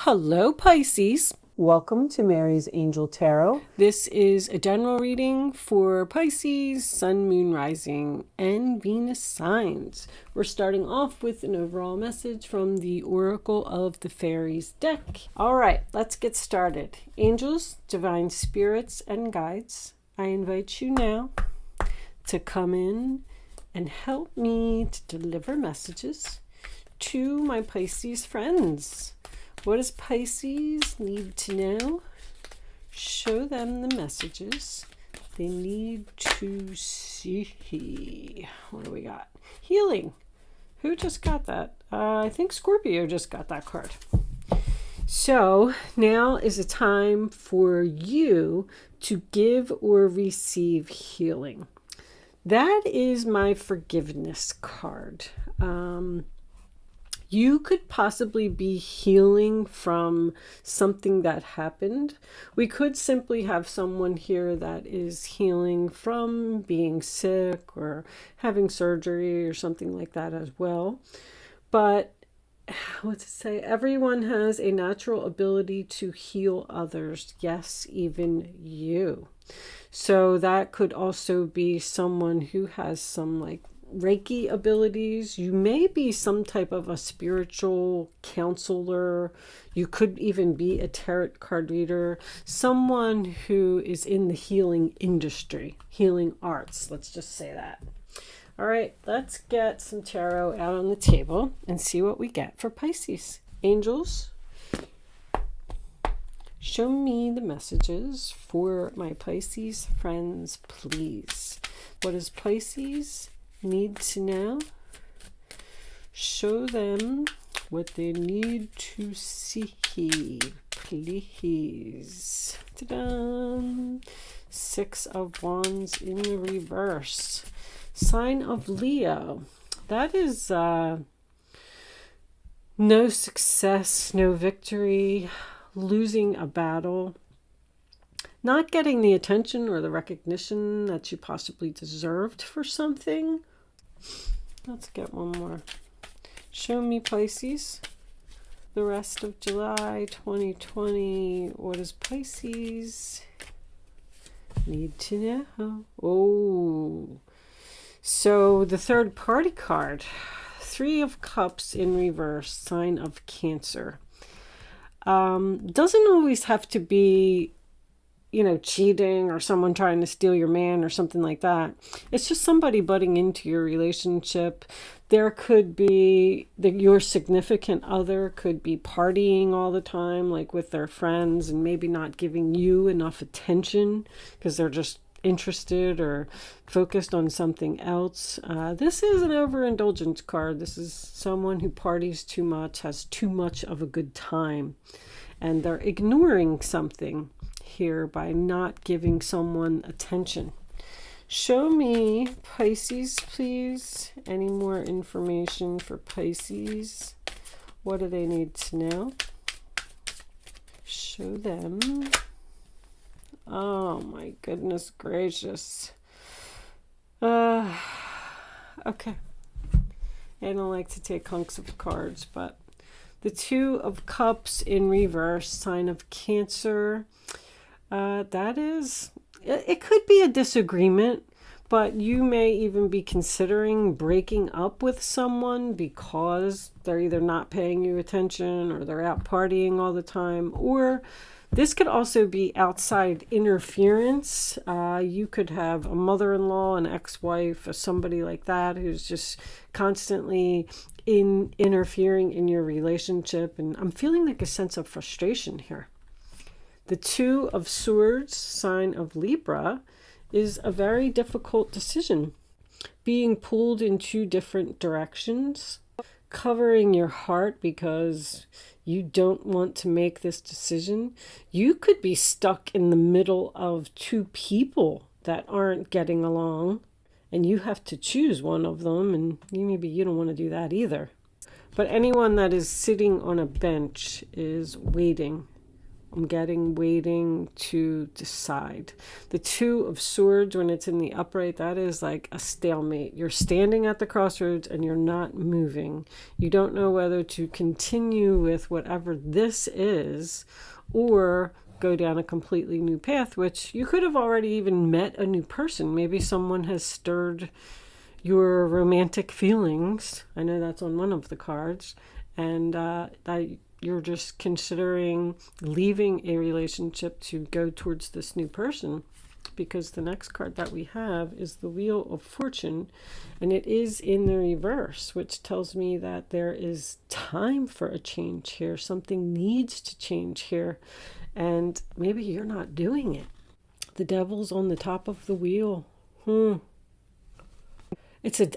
Hello, Pisces. Welcome to Mary's Angel Tarot. This is a general reading for Pisces, Sun, Moon, Rising, and Venus signs. We're starting off with an overall message from the Oracle of the Fairies deck. All right, let's get started. Angels, divine spirits, and guides, I invite you now to come in and help me to deliver messages to my Pisces friends. What does Pisces need to know? Show them the messages they need to see. What do we got? Healing. Who just got that? I think Scorpio just got that card. So now is a time for you to give or receive healing. That is my forgiveness card. You could possibly be healing from something that happened. We could simply have someone here that is healing from being sick or having surgery or something like that as well. But what's it say? Everyone has a natural ability to heal others. Yes, even you. So that could also be someone who has some like Reiki abilities. You may be some type of a spiritual counselor. You could even be a tarot card reader. Someone who is in the healing industry, healing arts. Let's just say that. All right, let's get some tarot out on the table and see what we get for Pisces. Angels, show me the messages for my Pisces friends, please. What does Pisces need to know? Show them what they need to see, please. Ta-da! 6 of Wands in the reverse. Sign of Leo. That is no success, no victory, losing a battle, not getting the attention or the recognition that you possibly deserved for something. Let's get one more. Show me, Pisces, the rest of July 2020. What does Pisces need to know? Oh, so the third party card, 3 of Cups in reverse, sign of Cancer. Doesn't always have to be cheating or someone trying to steal your man or something like that. It's just somebody butting into your relationship. There could be your significant other could be partying all the time, like with their friends, and maybe not giving you enough attention because they're just interested or focused on something else. This is an overindulgence card. This is someone who parties too much, has too much of a good time, and they're ignoring something here by not giving someone attention. Show me, Pisces, please. Any more information for Pisces? What do they need to know? Show them. Oh my goodness gracious. Okay. I don't like to take hunks of cards, but the 2 of Cups in reverse, sign of Cancer. That is, it could be a disagreement, but you may even be considering breaking up with someone because they're either not paying you attention or they're out partying all the time, or this could also be outside interference. You could have a mother-in-law, an ex-wife, or somebody like that who's just constantly interfering in your relationship. And I'm feeling like a sense of frustration here. The 2 of Swords, sign of Libra, is a very difficult decision. Being pulled in 2 different directions, covering your heart because you don't want to make this decision. You could be stuck in the middle of 2 people that aren't getting along, and you have to choose one of them, and maybe you don't want to do that either. But anyone that is sitting on a bench is waiting I'm getting waiting to decide. The Two of Swords, when it's in the upright, that is like a stalemate. You're standing at the crossroads and you're not moving. You don't know whether to continue with whatever this is or go down a completely new path, which you could have already even met a new person. Maybe someone has stirred your romantic feelings. I know that's on one of the cards. And that you're just considering leaving a relationship to go towards this new person, because the next card that we have is the Wheel of Fortune, and it is in the reverse, which tells me that there is time for a change here. Something needs to change here, and maybe you're not doing it. The Devil's on the top of the wheel.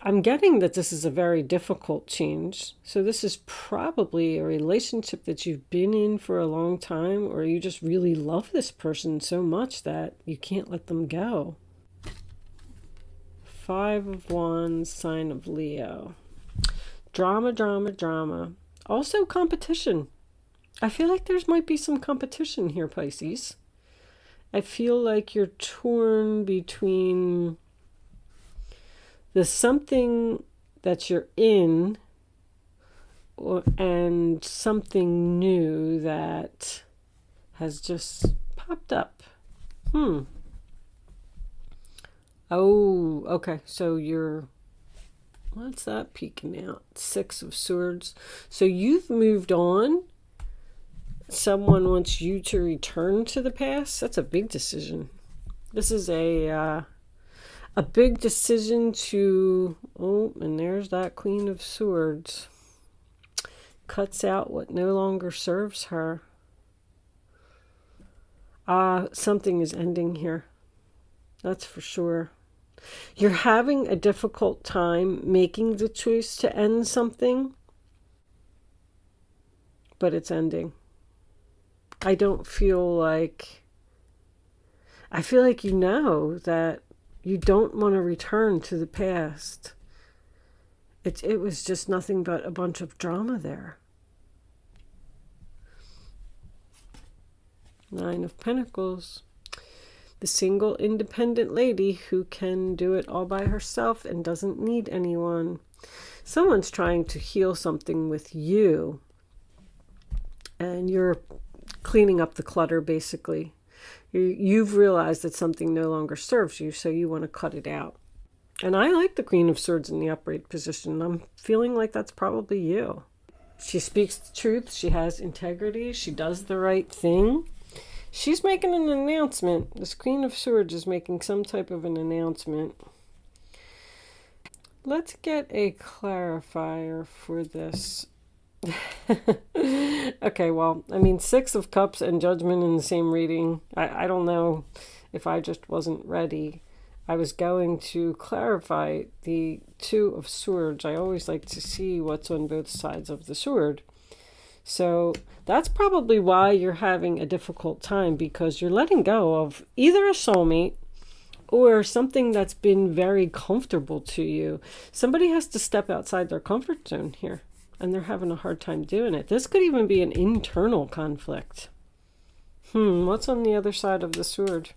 I'm getting that this is a very difficult change. So this is probably a relationship that you've been in for a long time, or you just really love this person so much that you can't let them go. 5 of Wands, sign of Leo. Drama, drama, drama. Also competition. I feel like there might be some competition here, Pisces. I feel like you're torn between the something that you're in and something new that has just popped up. Oh, okay. So what's that peeking out? 6 of Swords. So you've moved on. Someone wants you to return to the past. That's a big decision. This is a big decision to, and there's that Queen of Swords. Cuts out what no longer serves her. Something is ending here. That's for sure. You're having a difficult time making the choice to end something, but it's ending. I feel like you know that you don't want to return to the past. It was just nothing but a bunch of drama there. 9 of Pentacles. The single independent lady who can do it all by herself and doesn't need anyone. Someone's trying to heal something with you, and you're cleaning up the clutter, basically. You've realized that something no longer serves you, so you want to cut it out. And I like the Queen of Swords in the upright position. I'm feeling like that's probably you. She speaks the truth. She has integrity. She does the right thing. She's making an announcement. This Queen of Swords is making some type of an announcement. Let's get a clarifier for this. Okay, well, I mean, 6 of Cups and Judgment in the same reading. I don't know if I just wasn't ready. I was going to clarify the 2 of Swords. I always like to see what's on both sides of the sword. So that's probably why you're having a difficult time, because you're letting go of either a soulmate or something that's been very comfortable to you. Somebody has to step outside their comfort zone here, and they're having a hard time doing it. This could even be an internal conflict. What's on the other side of the sword?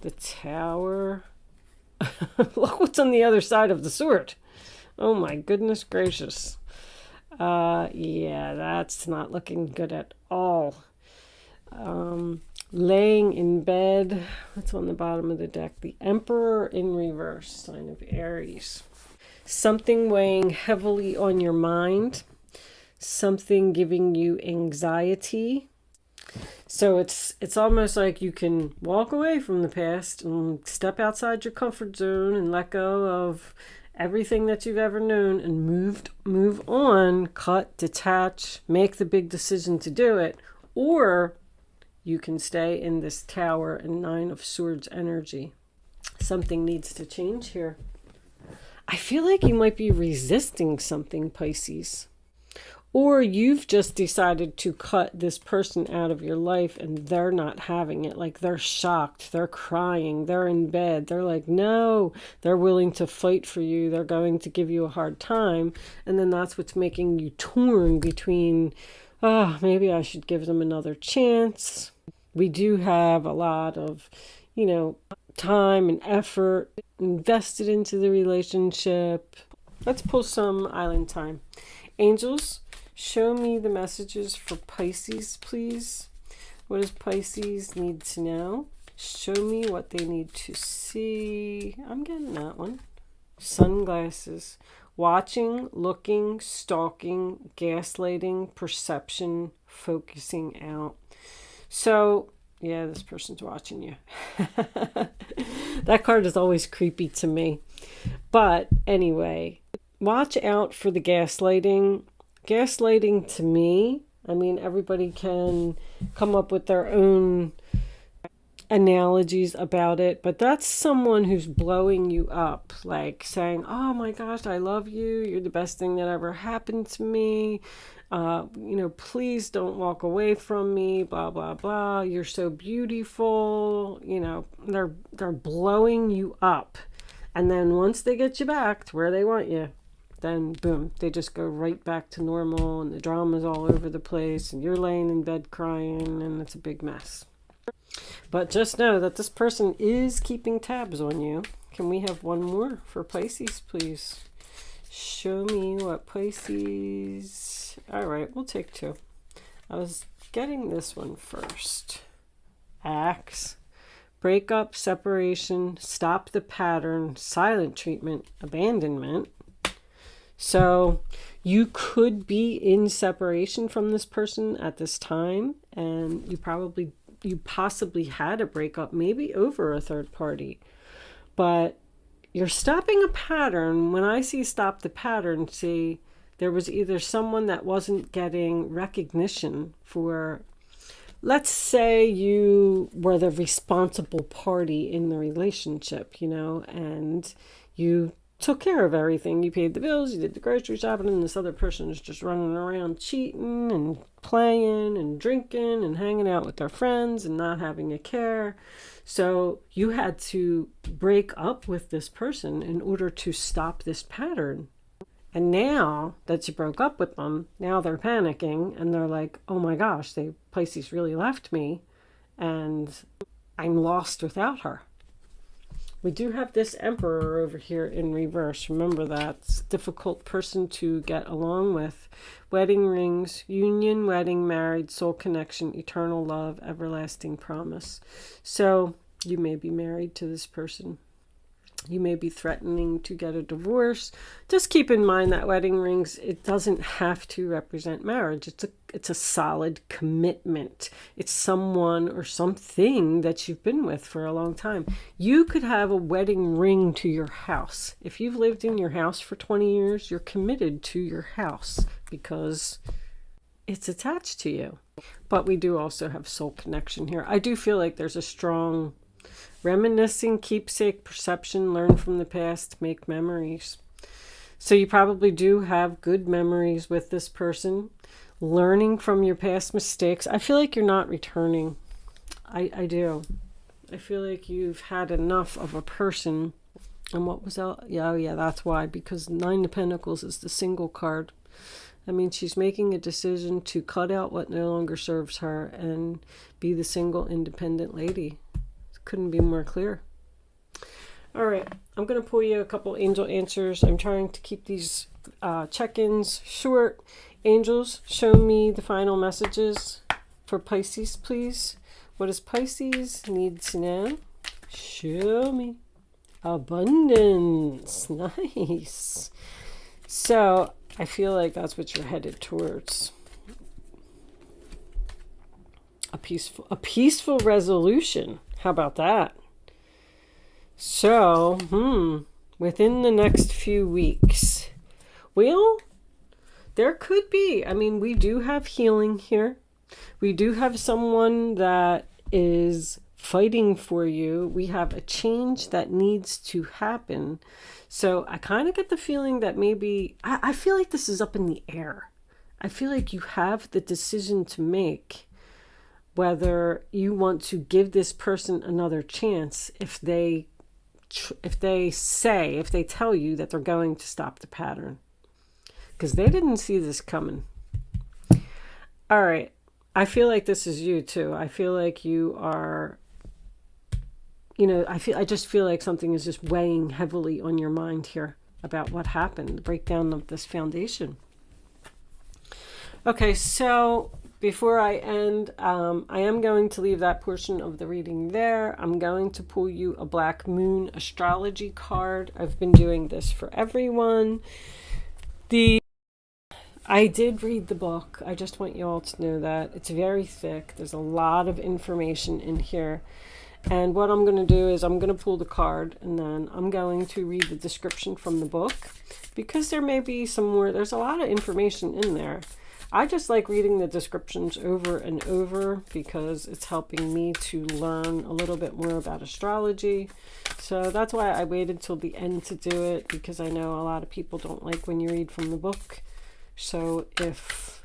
The Tower. Look what's on the other side of the sword. Oh my goodness gracious. Yeah, that's not looking good at all. Laying in bed. What's on the bottom of the deck? The Emperor in reverse, sign of Aries. Something weighing heavily on your mind. Something giving you anxiety. So it's almost like you can walk away from the past and step outside your comfort zone and let go of everything that you've ever known and move on, cut, detach, make the big decision to do it. Or you can stay in this Tower and 9 of Swords energy. Something needs to change here. I feel like you might be resisting something, Pisces. Or you've just decided to cut this person out of your life and they're not having it. Like they're shocked, they're crying, they're in bed. They're like, no, they're willing to fight for you. They're going to give you a hard time. And then that's what's making you torn between, oh, maybe I should give them another chance. We do have a lot of, time and effort invested into the relationship. Let's pull some island time. Angels, show me the messages for Pisces, please. What does Pisces need to know? Show me what they need to see. I'm getting that one. Sunglasses. Watching, looking, stalking, gaslighting, perception, focusing out. So, yeah, this person's watching you. That card is always creepy to me. But anyway, watch out for the gaslighting. Gaslighting to me, everybody can come up with their own analogies about it, but that's someone who's blowing you up, like saying, oh my gosh, I love you. You're the best thing that ever happened to me. Please don't walk away from me, blah, blah, blah. You're so beautiful. They're blowing you up. And then once they get you back to where they want you, then boom, they just go right back to normal and the drama's all over the place and you're laying in bed crying and it's a big mess. But just know that this person is keeping tabs on you. Can we have one more for Pisces, please? Show me what Pisces... All right, we'll take two. I was getting this one first. Axe. Breakup, separation, stop the pattern, silent treatment, abandonment. So you could be in separation from this person at this time, and you possibly had a breakup, maybe over a third party. But you're stopping a pattern. When I see stop the pattern, see, there was either someone that wasn't getting recognition for, let's say you were the responsible party in the relationship, and you took care of everything. You paid the bills, you did the grocery shopping, and this other person is just running around cheating and playing and drinking and hanging out with their friends and not having a care. So you had to break up with this person in order to stop this pattern. And now that you broke up with them, now they're panicking and they're like, oh my gosh, Pisces really left me and I'm lost without her. We do have this Emperor over here in reverse. Remember that. It's a difficult person to get along with. Wedding rings, union, wedding, married, soul connection, eternal love, everlasting promise. So you may be married to this person. You may be threatening to get a divorce. Just keep in mind that wedding rings, it doesn't have to represent marriage. It's a solid commitment. It's someone or something that you've been with for a long time. You could have a wedding ring to your house. If you've lived in your house for 20 years, you're committed to your house because it's attached to you. But we do also have soul connection here. I do feel like there's a strong reminiscing, keepsake, perception, learn from the past, make memories. So you probably do have good memories with this person, learning from your past mistakes. I feel like you're not returning. I do. I feel like you've had enough of a person. And what was that? Yeah, that's why. Because 9 of Pentacles is the single card. I mean, she's making a decision to cut out what no longer serves her and be the single, independent lady. Couldn't be more clear. All right, I'm going to pull you a couple angel answers. I'm trying to keep these check-ins short. Angels, show me the final messages for Pisces, please. What does Pisces need to know? Show me. Abundance. Nice. So I feel like that's what you're headed towards. A peaceful resolution. How about that? So, within the next few weeks, well, there could be. I mean, we do have healing here. We do have someone that is fighting for you. We have a change that needs to happen. So I kind of get the feeling that maybe, I feel like this is up in the air. I feel like you have the decision to make whether you want to give this person another chance if they tell you that they're going to stop the pattern, because they didn't see this coming. All right. I feel like this is you too. I feel like you are, I just feel like something is just weighing heavily on your mind here about what happened, the breakdown of this foundation. Okay, so before I end, I am going to leave that portion of the reading there. I'm going to pull you a Black Moon astrology card. I've been doing this for everyone. I did read the book. I just want you all to know that. It's very thick. There's a lot of information in here. And what I'm going to do is I'm going to pull the card, and then I'm going to read the description from the book, because there may be some more. There's a lot of information in there. I just like reading the descriptions over and over because it's helping me to learn a little bit more about astrology. So that's why I waited till the end to do it, because I know a lot of people don't like when you read from the book. So if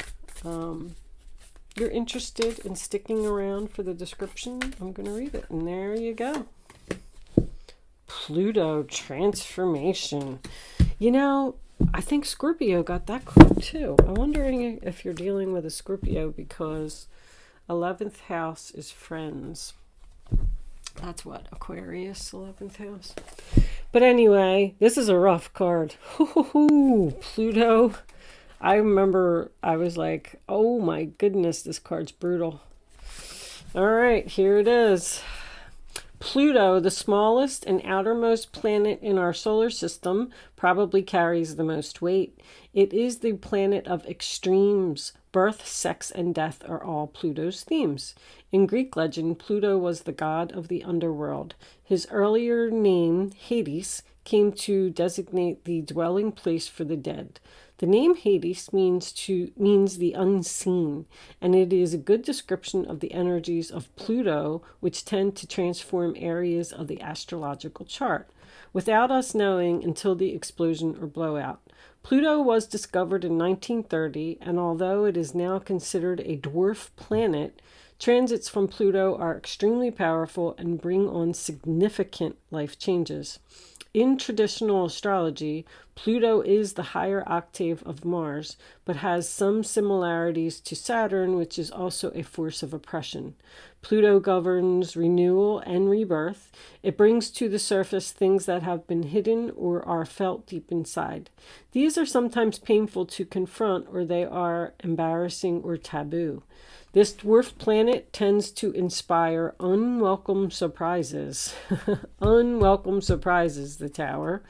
you're interested in sticking around for the description, I'm going to read it. And there you go. Pluto transformation. I think Scorpio got that card too. I'm wondering if you're dealing with a Scorpio, because 11th house is friends. That's what, Aquarius, 11th house. But anyway, this is a rough card. Pluto. I remember I was like, oh my goodness, this card's brutal. All right, here it is. Pluto, the smallest and outermost planet in our solar system, probably carries the most weight. It is the planet of extremes. Birth, sex, and death are all Pluto's themes. In Greek legend, Pluto was the god of the underworld. His earlier name, Hades, came to designate the dwelling place for the dead. The name Hades means the unseen, and it is a good description of the energies of Pluto, which tend to transform areas of the astrological chart, without us knowing until the explosion or blowout. Pluto was discovered in 1930, and although it is now considered a dwarf planet, transits from Pluto are extremely powerful and bring on significant life changes. In traditional astrology, Pluto is the higher octave of Mars, but has some similarities to Saturn, which is also a force of oppression. Pluto governs renewal and rebirth. It brings to the surface things that have been hidden or are felt deep inside. These are sometimes painful to confront, or they are embarrassing or taboo. This dwarf planet tends to inspire unwelcome surprises. Unwelcome surprises, the tower.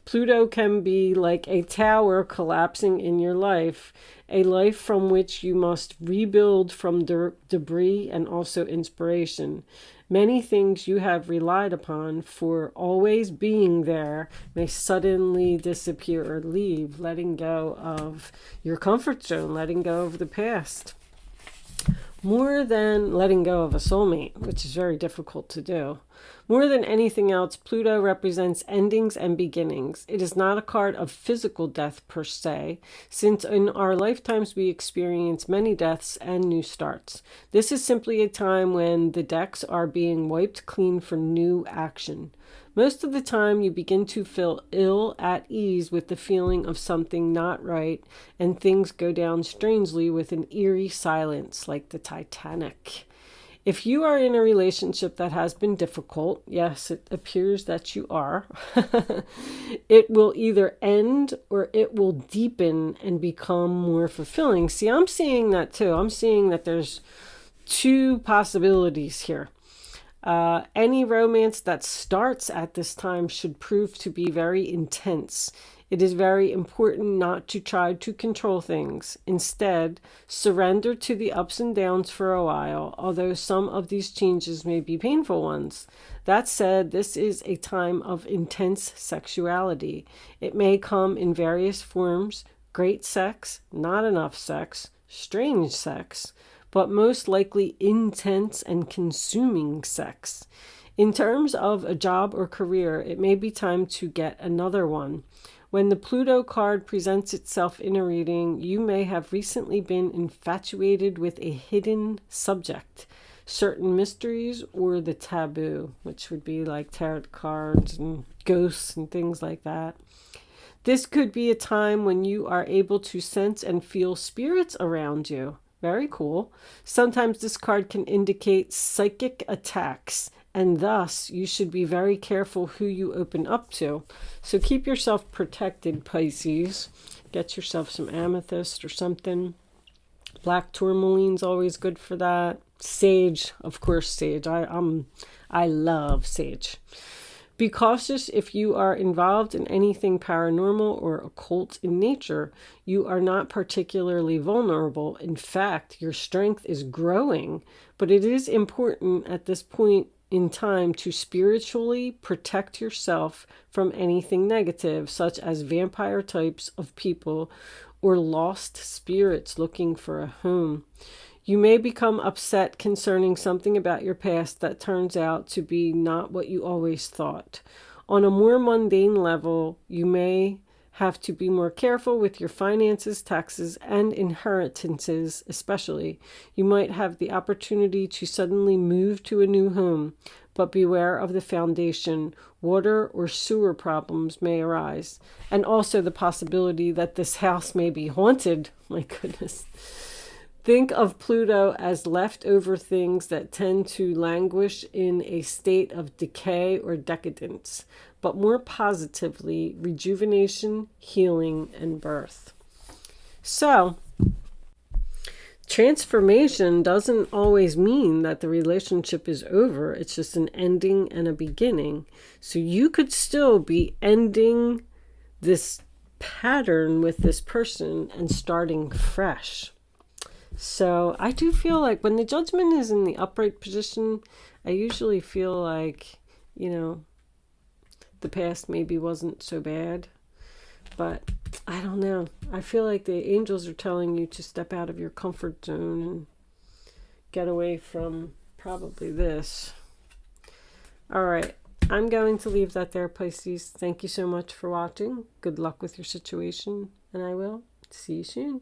Pluto can be like a tower collapsing in your life, a life from which you must rebuild from debris and also inspiration. Many things you have relied upon for always being there may suddenly disappear or leave, letting go of your comfort zone, letting go of the past. More than letting go of a soulmate, which is very difficult to do. More than anything else, Pluto represents endings and beginnings. It is not a card of physical death per se, since in our lifetimes we experience many deaths and new starts. This is simply a time when the decks are being wiped clean for new action. Most of the time you begin to feel ill at ease with the feeling of something not right, and things go down strangely with an eerie silence like the Titanic. If you are in a relationship that has been difficult, yes, it appears that you are, it will either end or it will deepen and become more fulfilling. See, I'm seeing that too. I'm seeing that there's two possibilities here. Any romance that starts at this time should prove to be very intense. It is very important not to try to control things. Instead, surrender to the ups and downs for a while, although some of these changes may be painful ones. That said, this is a time of intense sexuality. It may come in various forms: great sex, not enough sex, strange sex, but most likely intense and consuming sex. In terms of a job or career, it may be time to get another one. When the Pluto card presents itself in a reading, you may have recently been infatuated with a hidden subject, certain mysteries, or the taboo, which would be like tarot cards and ghosts and things like that. This could be a time when you are able to sense and feel spirits around you. Very cool. Sometimes this card can indicate psychic attacks, and thus you should be very careful who you open up to. So keep yourself protected, Pisces. Get yourself some amethyst or something. Black tourmaline's always good for that. Sage, of course, sage. I love sage. Be cautious if you are involved in anything paranormal or occult in nature. You are not particularly vulnerable. In fact, your strength is growing, but it is important at this point in time to spiritually protect yourself from anything negative, such as vampire types of people or lost spirits looking for a home. You may become upset concerning something about your past that turns out to be not what you always thought. On a more mundane level, you may have to be more careful with your finances, taxes, and inheritances especially. You might have the opportunity to suddenly move to a new home, but beware of the foundation. Water or sewer problems may arise. And also the possibility that this house may be haunted. My goodness. Think of Pluto as leftover things that tend to languish in a state of decay or decadence, but more positively, rejuvenation, healing, and birth. So, transformation doesn't always mean that the relationship is over. It's just an ending and a beginning. So you could still be ending this pattern with this person and starting fresh. So I do feel like when the Judgment is in the upright position, I usually feel like, the past maybe wasn't so bad. But I don't know. I feel like the angels are telling you to step out of your comfort zone and get away from probably this. All right. I'm going to leave that there, Pisces. Thank you so much for watching. Good luck with your situation, and I will see you soon.